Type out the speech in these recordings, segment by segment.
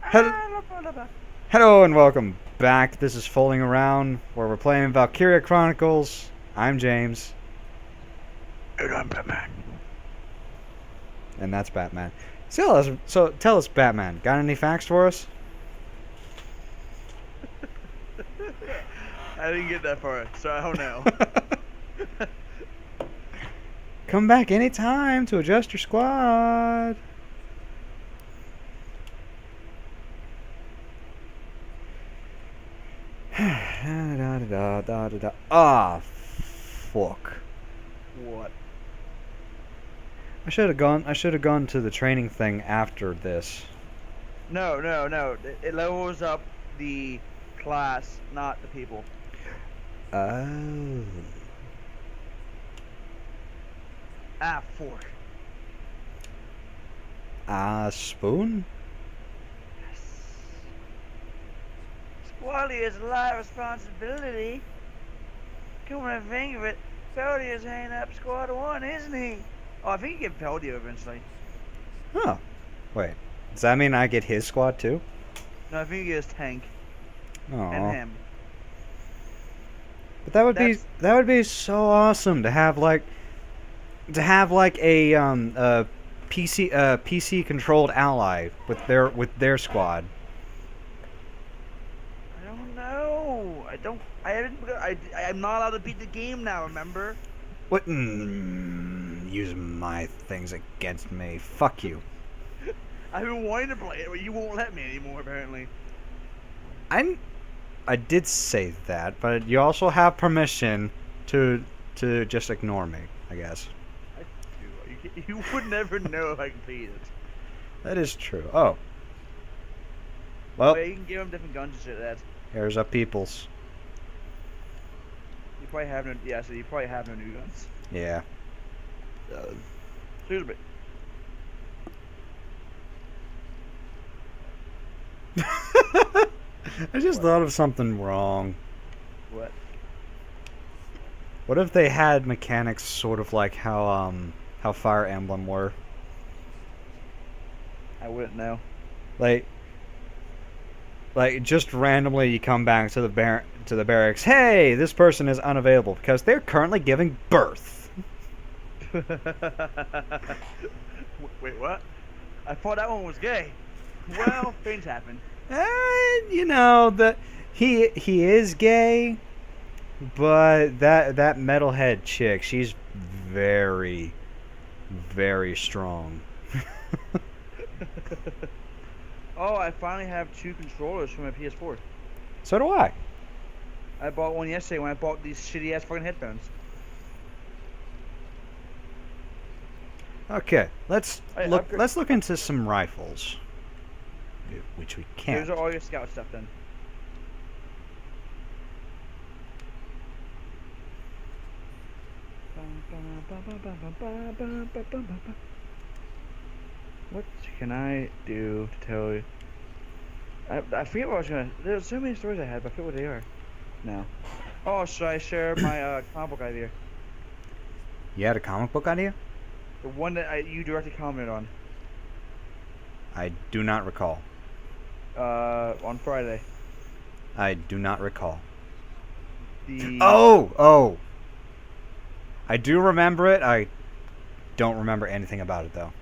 Hel- Hello and welcome back. This is Foaling Around, where we're playing Valkyria Chronicles. I'm James, And I'm Batman. and that's Batman. So tell us, Batman, got any facts for us? I didn't get that far, so I don't know. Come back anytime to adjust your squad. Ah, fuck. What? I should have gone. I should have gone to the training thing after this. No, no, no. It levels up the class, not the people. Oh. Ah, fork. Spoon? Yes. Squally is a lot of responsibility. Come to think of it, Feldy is hanging up squad one, isn't he? Oh, I think you get Feldy eventually. Huh. Wait. Does that mean I get his squad too? No, I think you get his tank and Oh. him. But That's that would be so awesome to have like a PC controlled ally with their squad. I don't know. I don't. I haven't. I'm not allowed to beat the game now. Remember? What? Use my things against me. Fuck you. I've been wanting to play it, but you won't let me anymore. Apparently. I I did say that, but you also have permission to just ignore me, I guess. I do. You would never know if I completed it. That is true. Oh. Well, But you can give them different guns and shit. That here's a peoples. you probably have no. Yeah, so you probably have no new guns. Yeah. Excuse me. I just What? thought of something wrong. What? What if they had mechanics sort of like how Fire Emblem were? I wouldn't know. Like just randomly you come back to the barracks. Hey, this person is unavailable because they're currently giving birth. Wait, what? I thought that one was gay. Well, things happen. You know that he is gay, but that metalhead chick, she's very very strong. Oh, I finally have two controllers for my PS4. So do I. I bought one yesterday when I bought these shitty ass fucking headphones. Okay, I upgrade. let's look into some rifles, which we Those can't. are all your scout stuff then. What can I do to tell you? I forget what I was gonna. There's so many stories I had, but I forget what they are. No. Oh, should I share my comic book idea? You had a comic book idea? The one that you directly commented on. I do not recall. On Friday. I do not recall. The Oh. I do remember it. I don't remember anything about it though.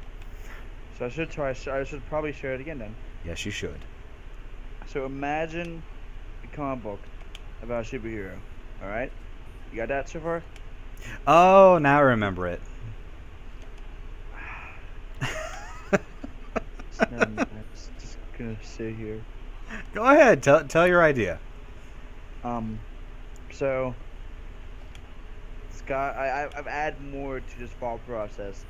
So I should try. I should probably share it again then. Yes, you should. So imagine a comic book about a superhero. All right, you got that so far? Oh, now I remember it. I'm just gonna sit here. Go ahead. Tell your idea. So Scott, I've added more to this thought process.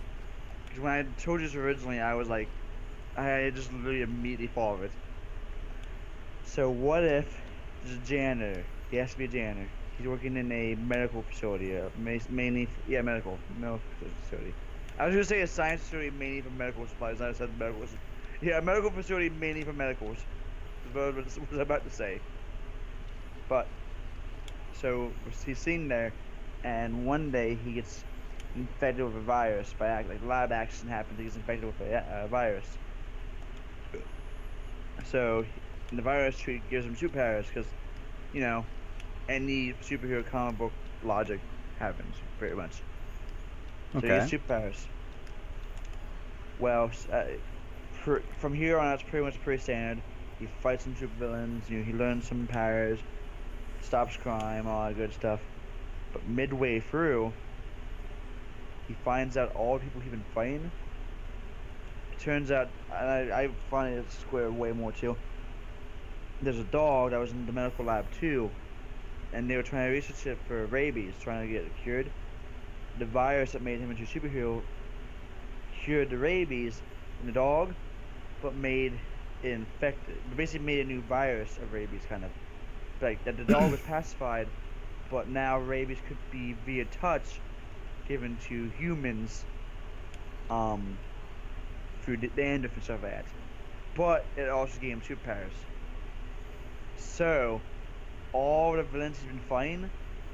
Because when I told you this originally, I was like, I just literally immediately thought of it. So what if there's a janitor? He has to be a janitor. He's working in a medical facility, mainly, yeah, medical facility. I was gonna say a science facility mainly for medical supplies. I said medical. Yeah, a medical facility mainly for medicals. That's what I was about to say. But so he's sitting there, and one day he gets infected with a virus by like lab action happens. He gets infected with a virus. So the virus gives him superpowers because, you know, any superhero comic book logic happens pretty much. So he gets Okay. superpowers. Well, from here on, it's pretty much pretty standard. He fights some supervillains. He learns some powers, stops crime, all that good stuff. But midway through, he finds out all the people he's been fighting. It turns out, and I find it square way more too. There's a dog that was in the medical lab too, and they were trying to research it for rabies, trying to get it cured. The virus that made him into a superhero cured the rabies in the dog, but made it infected. Basically, made a new virus of rabies, kind of. Like that, the dog was pacified, but now rabies could be via touch given to humans, through the endorphin and stuff like that. But it also gave him superpowers. So, all the villains he's been fighting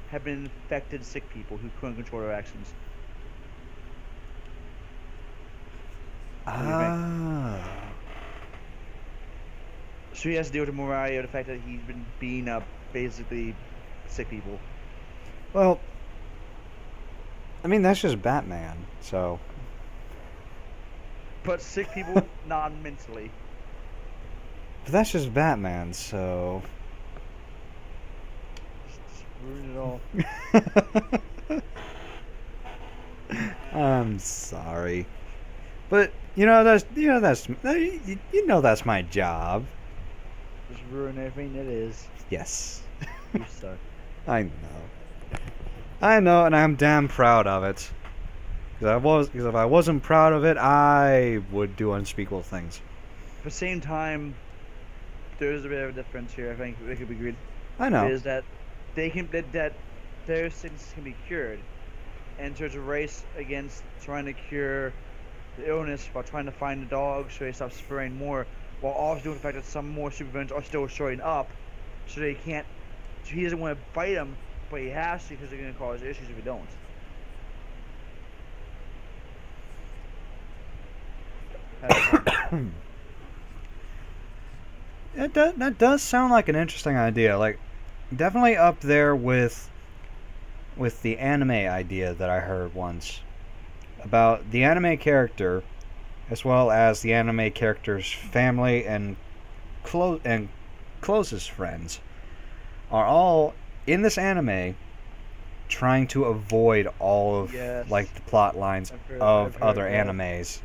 have been infected sick people who couldn't control their actions. What do you think? Ah. So he has to deal with the morality of the fact that he's been beating up basically sick people. Well, I mean that's just Batman. So But sick people non-mentally. but that's just Batman. So Just ruin it all. I'm sorry, but that's my job. Just ruin everything it is. Yes, You suck. I know, and I'm damn proud of it. Because if I wasn't proud of it, I would do unspeakable things. At the same time, there's a bit of a difference here. I think it could be agreed. I know. Is that that their sickness can be cured, and there's a race against trying to cure the illness while trying to find the dog so they stop spraying more, while also doing the fact that some more supervillains are still showing up, so they can't. So he doesn't want to fight them, but he has to because they're going to cause issues if he don't. That does sound like an interesting idea. Like, definitely up there with the anime idea that I heard once about the anime character, as well as the anime character's family and closest friends, are all in this anime trying to avoid all of Yes. like the plot lines I've of heard other that. animes.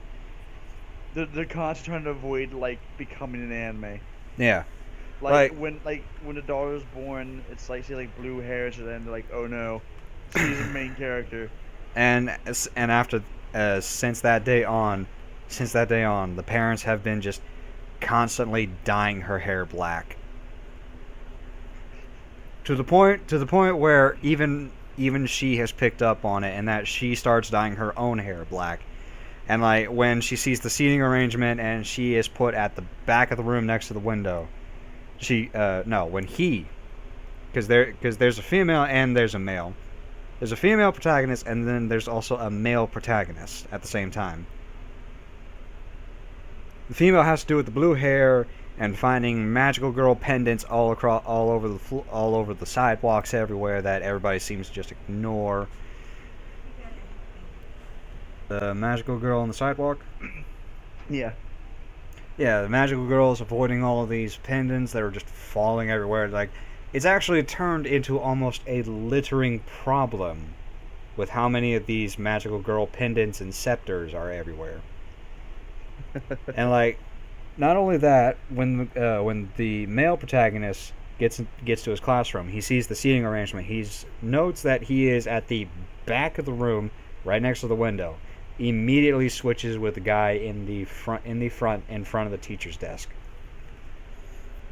They're constantly trying to avoid like becoming an anime. Yeah. Like Like- when the daughter's born, it's like she like blue hair, so then they're like, oh no, she's the main character. And after since that day on, the parents have been just constantly dyeing her hair black. To the point where even she has picked up on it, and that she starts dyeing her own hair black. And like when she sees the seating arrangement and she is put at the back of the room next to the window, because there's a female and there's a male. There's a female protagonist and then there's also a male protagonist at the same time. The female has to do with the blue hair and finding magical girl pendants all over the sidewalks everywhere that everybody seems to just ignore. The magical girl on the sidewalk. Yeah. Yeah, the magical girl is avoiding all of these pendants that are just falling everywhere. Like, it's actually turned into almost a littering problem with how many of these magical girl pendants and scepters are everywhere. And like, not only that, when the male protagonist gets to his classroom, he sees the seating arrangement. He notes that he is at the back of the room, right next to the window. Immediately switches with the guy in front of the teacher's desk.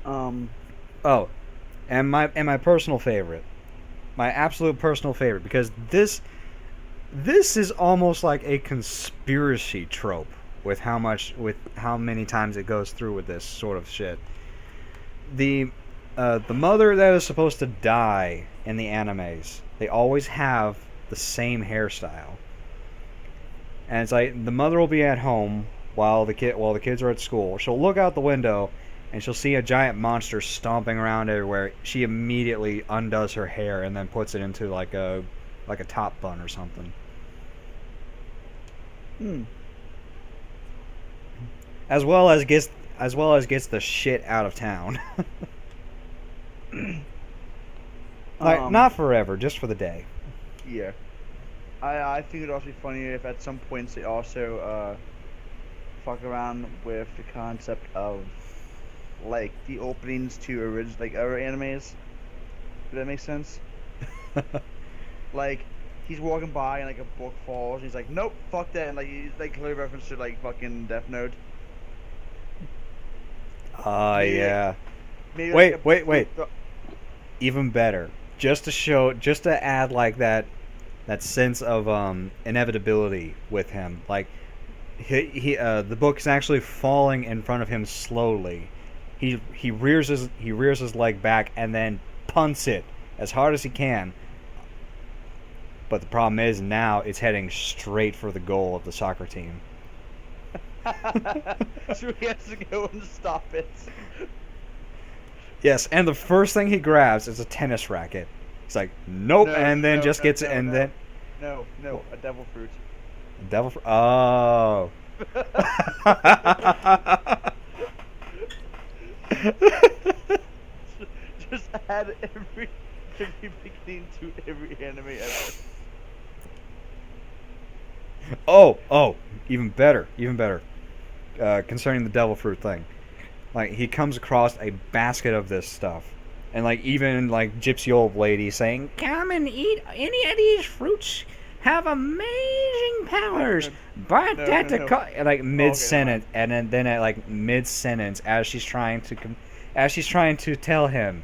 Oh, and my personal favorite, my absolute personal favorite, because this is almost like a conspiracy trope with how many times it goes through with this sort of shit. The mother that is supposed to die in the animes, they always have the same hairstyle. And it's like the mother will be at home while the kids are at school. She'll look out the window and she'll see a giant monster stomping around everywhere. She immediately undoes her hair and then puts it into like a top bun or something. As well as gets the shit out of town. Like, not forever, just for the day. Yeah. I think it'd also be funny if at some points they also fuck around with the concept of like the openings to original like other animes. Does that make sense? Like he's walking by and like a book falls and he's like, nope, fuck that, and like he's like clear reference to like fucking Death Note. Yeah. Maybe Wait. Even better. Just to add like that sense of inevitability with him. Like the book is actually falling in front of him slowly. He rears his leg back and then punts it as hard as he can. But the problem is now it's heading straight for the goal of the soccer team. So he has to go and stop it. Yes, and the first thing he grabs is a tennis racket. He's like, nope, and then just gets it, and then... No, a devil fruit. Devil fruit? Oh. Just add every beginning to every anime ever. Oh, even better. Concerning the devil fruit thing. Like, he comes across a basket of this stuff. And, like, even, like, gypsy old lady saying, come and eat any of these fruits. Have amazing powers. But like, mid-sentence. Okay, and then at, like, mid-sentence, as she's trying to tell him,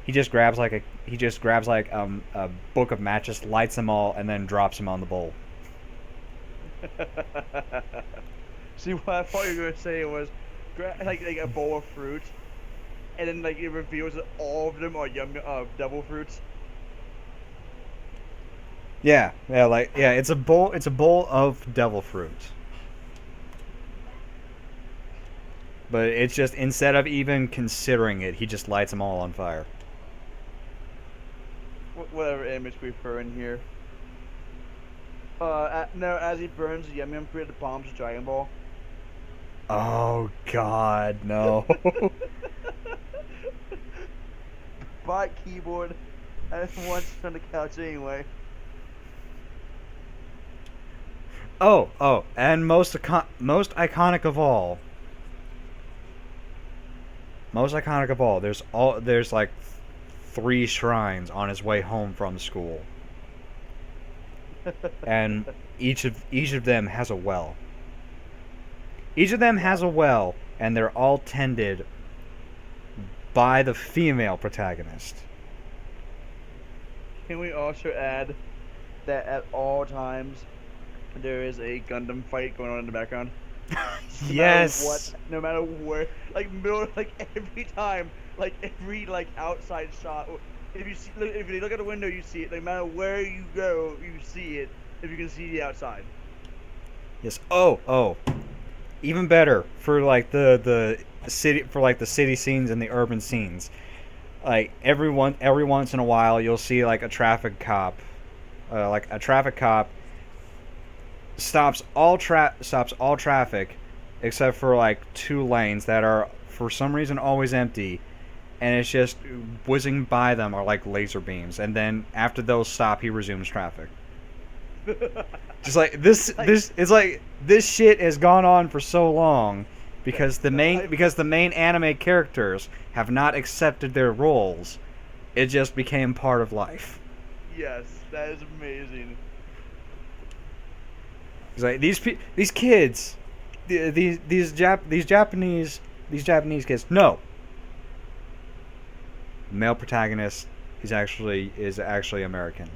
he just grabs, like, a book of matches, lights them all, and then drops them on the bowl. See, what I thought you were going to say was, like a bowl of fruit, and then like it reveals that all of them are devil fruits. Yeah, it's a bowl of devil fruit. But it's just, instead of even considering it, he just lights them all on fire. Whatever image we prefer in here. No, as he burns the Yum Yum fruit, the bombs a Dragon Ball. Oh God, no. Buy keyboard. I just want to on the couch anyway. Oh, and most iconic of all. There's like 3 shrines on his way home from school. And each of them has a well. And they're all tended by the female protagonist. Can we also add that at all times there is a Gundam fight going on in the background? Yes. No matter where, like every time, like every outside shot. If you look at the window, you see it. No matter where you go, you see it. If you can see the outside. Yes. Oh. Even better for like the city scenes and the urban scenes. Like every once in a while, you'll see like a traffic cop stops all traffic except for like 2 lanes that are for some reason always empty, and it's just whizzing by them are like laser beams, and then after those stop, he resumes traffic. Just like this it's like this shit has gone on for so long because the main anime characters have not accepted their roles. It just became part of life. Yes, that is amazing. It's like these kids, these Japanese kids. No, male protagonist is actually American.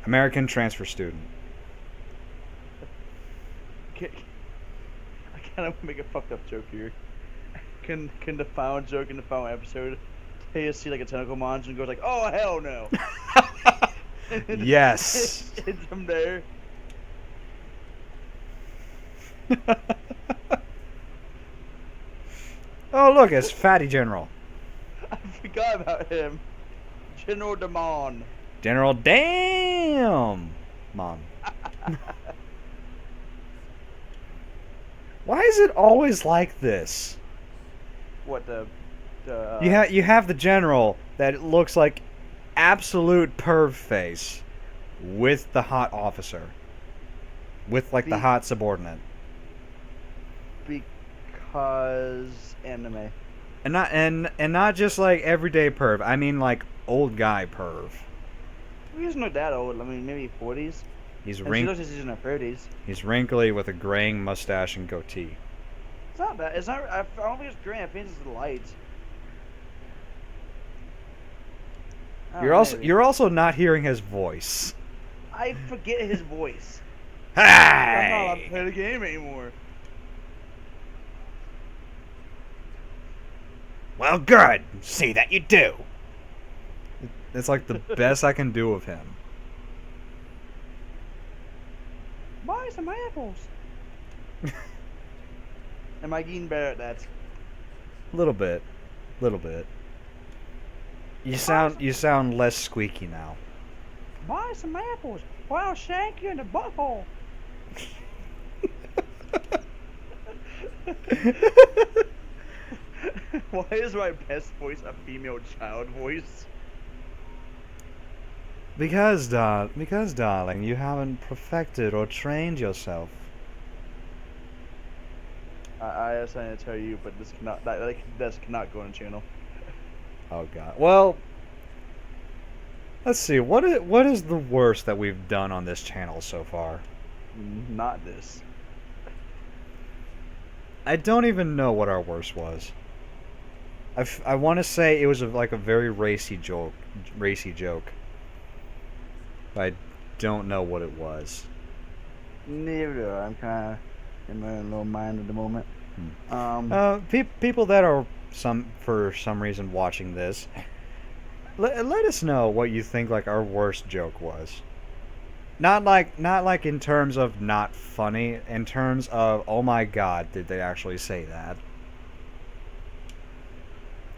American transfer student. I kind of make a fucked up joke here. Can the found joke in the found episode? They just see like a tentacle monster and goes like, "Oh hell no!" Yes. It's from there. Oh, look, it's Fatty General. I forgot about him. General Damon. General Damn! Mom. Why is it always like this? What the You have the general that looks like absolute perv face with the hot officer. With like the The- hot subordinate. because anime. And not just like everyday perv. I mean like old guy perv. He's not that old. I mean, maybe 40s. He's And she wrinkled. looks like she's in her 30s. He's wrinkly with a graying mustache and goatee. It's not bad. It's not. I don't think it's green. I think it's the lights. Oh, maybe. You're also not hearing his voice. I forget his voice. I'm not allowed to Hey! play the game anymore. Well, good. See that you do. It's like the best I can do of him. Buy some apples. Am I getting better at that? Little bit. You sound less squeaky now. Buy some apples, or I'll shank you in the butthole. Why is my best voice a female child voice? Because darling, you haven't perfected or trained yourself. I was trying to tell you, but this cannot. This cannot go on the channel. Oh god. Well, let's see. What is the worst that we've done on this channel so far? Not this. I don't even know what our worst was. I want to say it was like a very racy joke. But I don't know what it was. Neither do I. I'm kind of in my own little mind at the moment. People that are for some reason watching this, let us know what you think like our worst joke was. Not like in terms of not funny, in terms of oh my god, did they actually say that?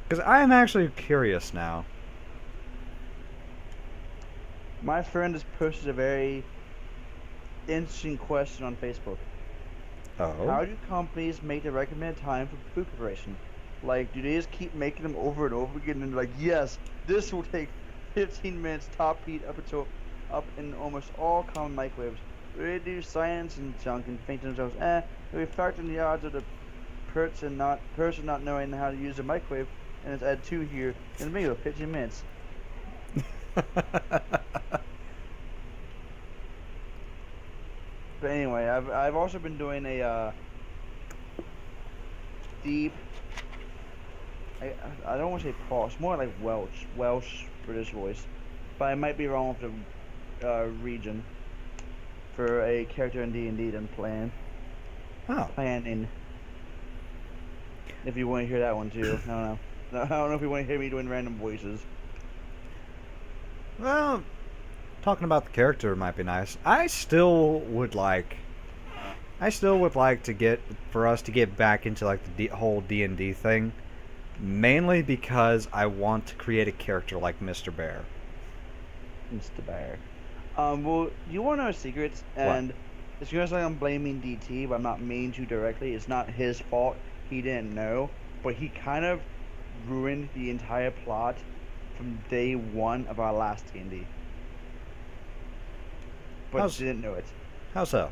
Because I am actually curious now. My friend has posted a very interesting question on Facebook. How Oh. do companies make the recommended time for food preparation? Like, do they just keep making them over and over again and like, yes, this will take 15 minutes top heat up in almost all common microwaves. Do they do science and junk and think to themselves, do we factor in the odds of the person not knowing how to use a microwave and let's add 2 here in the middle of 15 minutes. But anyway, I've also been doing a deep. I don't want to say Posh, more like Welsh British voice, but I might be wrong with the region for a character in D&D that I'm playing. Oh. Planning. If you want to hear that one too, I don't know. I don't know if you want to hear me doing random voices. Well, talking about the character might be nice. I still would like to get for us to get back into like the whole D&D thing, mainly because I want to create a character like Mr. Bear. Mr. Bear. Well, you want to know secrets, and it's just like I'm blaming DT, but I'm not meaning to directly. It's not his fault. He didn't know, but he kind of ruined the entire plot from day one of our last D&D. But didn't know it. How so?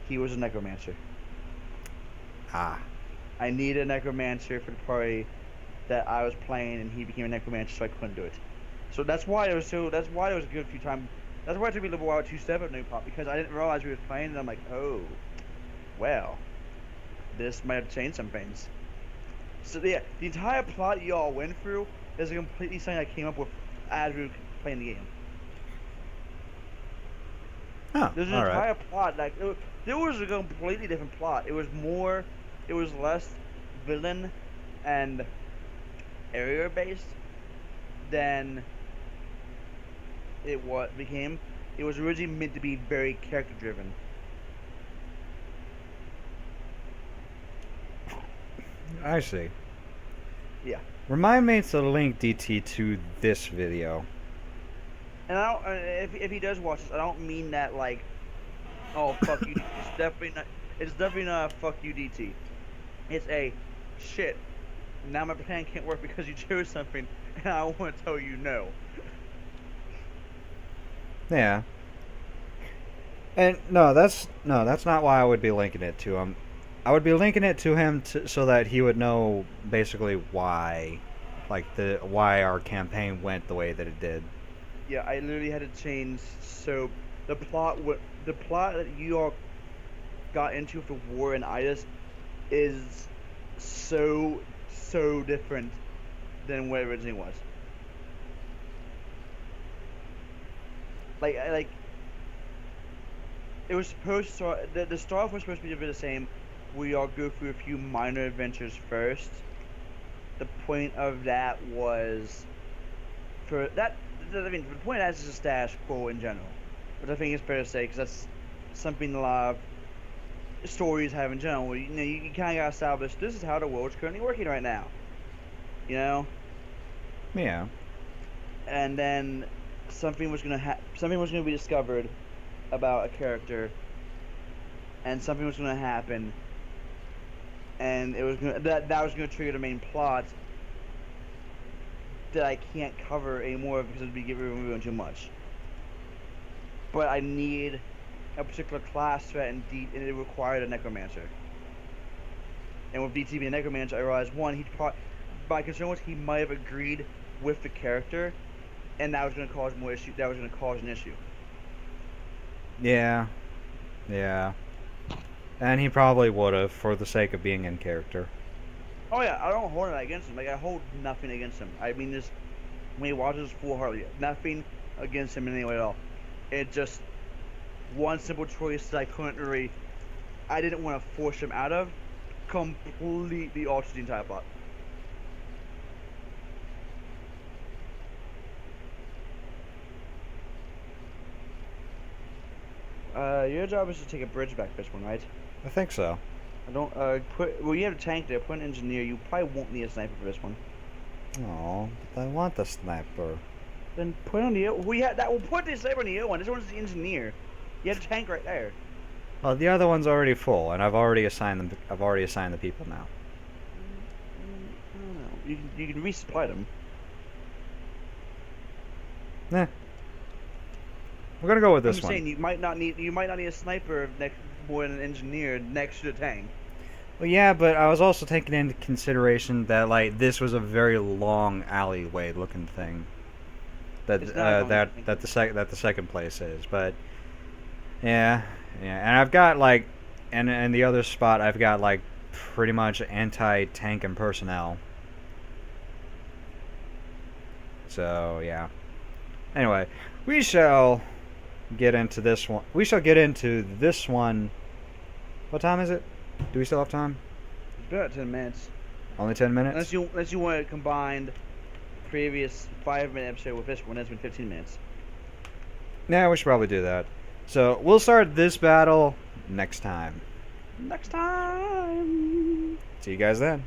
He was a necromancer. Ah. I needed a necromancer for the party that I was playing, and he became a necromancer, so I couldn't do it. So that's why it was a good few times. That's why it took me a little while to step up new pop, because I didn't realize we were playing, and I'm like, oh, well, this might have changed some things. So yeah, the entire plot y'all went through is a completely something I came up with as we were playing the game. Oh, There's an all right. entire plot, like, there was a completely different plot. It was less villain and area based than it became. It was originally meant to be very character driven. I see. Yeah. Remind me to link DT to this video. And I don't. If he does watch this, I don't mean that like, oh fuck you. It's definitely not. It's definitely not a fuck you, DT. It's a shit. Now my plan can't work because you chose something, and I want to tell you no. Yeah. And no, that's not why I would be linking it to him. I would be linking it to him so that he would know basically why, like why our campaign went the way that it did. Yeah, I literally had to change. So the plot that you all got into for War and Itis is so different than what it originally was. Like it was supposed to start, the start off was supposed to be a bit the same. We all go through a few minor adventures first. The point of that was for that. I mean, the point of that is just a status quo in general, which I think is fair to say because that's something a lot of stories have in general. Where, you kind of got to establish this is how the world's currently working right now. You know. Yeah. And then something was gonna be discovered about a character, and something was gonna happen, and it was gonna that was gonna trigger the main plot that I can't cover anymore because it'd be removing too much. But I need a particular class threat and it required a necromancer. And with DT being a necromancer, I realized one, my concern was he might have agreed with the character, and that was going to cause more issue. That was going to cause an issue. Yeah. Yeah. And he probably would have for the sake of being in character. Oh yeah, I don't hold that against him. Like I hold nothing against him. I mean, this when he watches full-heartedly, nothing against him in any way at all. It just one simple choice that I didn't want to force him out of, completely altered the entire plot. Your job is to take a bridge back this one, right? I think so. I don't, well, you have a tank there, put an engineer, you probably won't need a sniper for this one. Oh, but I want the sniper. Then put on the, we'll put the sniper on the other one, this one's the engineer. You have a tank right there. Well, the other one's already full, and I've already assigned them, I've already assigned the people now. I don't know, you can resupply them. Nah. We're gonna go with this I'm one. saying you might not need a sniper more than an engineer next to the tank. Well, yeah, but I was also taking into consideration that like this was a very long alleyway looking thing. That the second place is, but yeah, and I've got like, and the other spot I've got like pretty much anti-tank and personnel. So yeah. Anyway, we shall get into this one. What time is it? Do we still have time? It's about 10 minutes. Only 10 minutes? Unless you want to combine previous 5-minute episode with this one, that's been 15 minutes. Yeah, we should probably do that. So we'll start this battle next time. Next time. See you guys then.